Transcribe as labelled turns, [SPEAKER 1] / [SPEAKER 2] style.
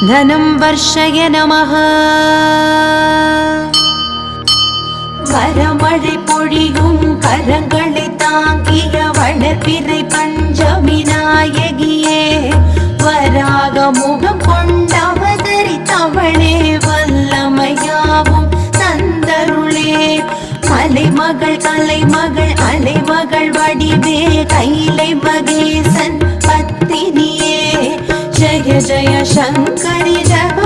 [SPEAKER 1] धनं वर्षय नमः வரமழை பொழியும் கரங்களை தாங்கிய வளர்பிறை பஞ்சமி நாயகியே வராக முகம் கொண்டவதரித்தவளே வல்லமையாவும் தந்தருளே மலைமகள் கலைமகள் அலைமகள் வடிவே கைலை மகேசன் பத்தினியே ஜய ஜய சங்கரி ஜக